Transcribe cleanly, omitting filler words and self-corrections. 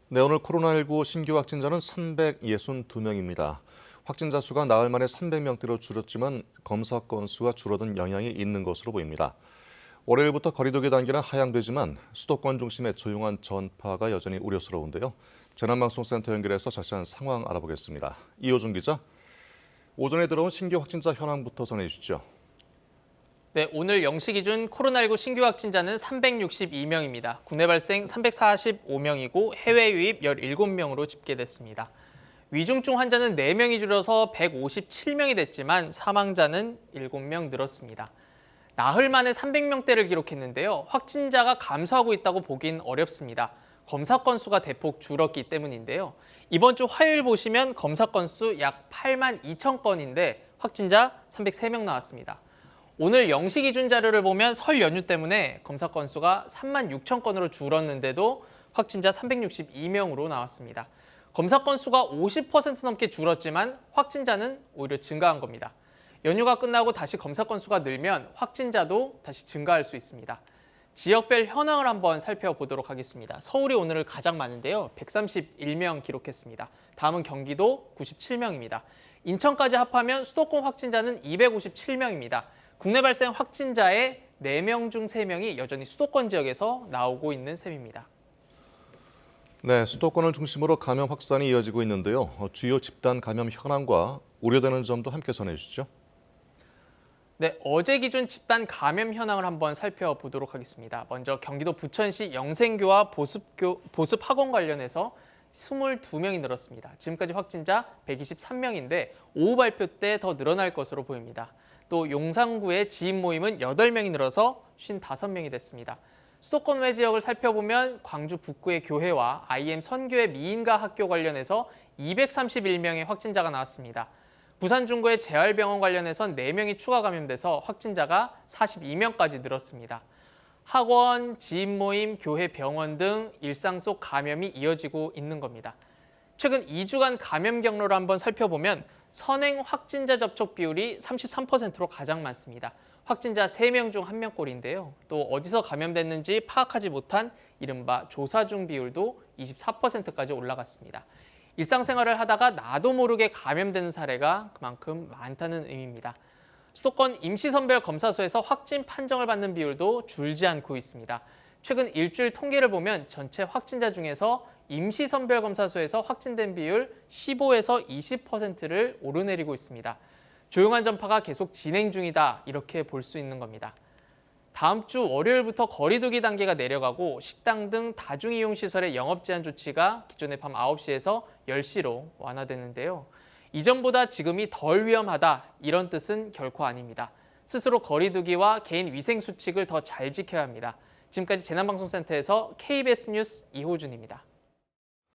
네, 오늘 코로나19 신규 확진자는 362명입니다. 확진자 수가 나흘 만에 300명대로 줄었지만 검사 건수가 줄어든 영향이 있는 것으로 보입니다. 월요일부터 거리두기 단계는 하향되지만 수도권 중심의 조용한 전파가 여전히 우려스러운데요. 재난방송센터 연결해서 자세한 상황 알아보겠습니다. 이호준 기자, 오전에 들어온 신규 확진자 현황부터 전해주시죠. 네, 오늘 0시 기준 코로나19 신규 확진자는 362명입니다. 국내 발생 345명이고 해외 유입 17명으로 집계됐습니다. 위중증 환자는 4명이 줄어서 157명이 됐지만 사망자는 7명 늘었습니다. 나흘 만에 300명대를 기록했는데요. 확진자가 감소하고 있다고 보긴 어렵습니다. 검사 건수가 대폭 줄었기 때문인데요. 이번 주 화요일 보시면 검사 건수 약 8만 2천 건인데 확진자 303명 나왔습니다. 오늘 0시 기준 자료를 보면 설 연휴 때문에 검사 건수가 3만 6천 건으로 줄었는데도 확진자 362명으로 나왔습니다. 검사 건수가 50% 넘게 줄었지만 확진자는 오히려 증가한 겁니다. 연휴가 끝나고 다시 검사 건수가 늘면 확진자도 다시 증가할 수 있습니다. 지역별 현황을 한번 살펴보도록 하겠습니다. 서울이 오늘 가장 많은데요. 131명 기록했습니다. 다음은 경기도 97명입니다. 인천까지 합하면 수도권 확진자는 257명입니다. 국내 발생 확진자의 4명 중 3명이 여전히 수도권 지역에서 나오고 있는 셈입니다. 네, 수도권을 중심으로 감염 확산이 이어지고 있는데요. 주요 집단 감염 현황과 우려되는 점도 함께 전해주시죠. 네, 어제 기준 집단 감염 현황을 한번 살펴보도록 하겠습니다. 먼저 경기도 부천시 영생교와 보습 학원 관련해서 22명이 늘었습니다. 지금까지 확진자 123명인데 오후 발표 때 더 늘어날 것으로 보입니다. 또 용산구의 지인 모임은 8명이 늘어서 55명이 됐습니다. 수도권 외 지역을 살펴보면 광주 북구의 교회와 IM 선교의 미인가 학교 관련해서 231명의 확진자가 나왔습니다. 부산 중구의 재활병원 관련해선 4명이 추가 감염돼서 확진자가 42명까지 늘었습니다. 학원, 지인 모임, 교회, 병원 등 일상 속 감염이 이어지고 있는 겁니다. 최근 2주간 감염 경로를 한번 살펴보면 선행 확진자 접촉 비율이 33%로 가장 많습니다. 확진자 3명 중 1명꼴인데요. 또 어디서 감염됐는지 파악하지 못한 이른바 조사 중 비율도 24%까지 올라갔습니다. 일상생활을 하다가 나도 모르게 감염되는 사례가 그만큼 많다는 의미입니다. 수도권 임시선별검사소에서 확진 판정을 받는 비율도 줄지 않고 있습니다. 최근 일주일 통계를 보면 전체 확진자 중에서 임시선별검사소에서 확진된 비율 15에서 20%를 오르내리고 있습니다. 조용한 전파가 계속 진행 중이다, 이렇게 볼 수 있는 겁니다. 다음 주 월요일부터 거리두기 단계가 내려가고 식당 등 다중이용시설의 영업 제한 조치가 기존의 밤 9시에서 10시로 완화되는데요. 이전보다 지금이 덜 위험하다, 이런 뜻은 결코 아닙니다. 스스로 거리두기와 개인 위생 수칙을 더 잘 지켜야 합니다. 지금까지 재난방송센터에서 KBS 뉴스 이호준입니다.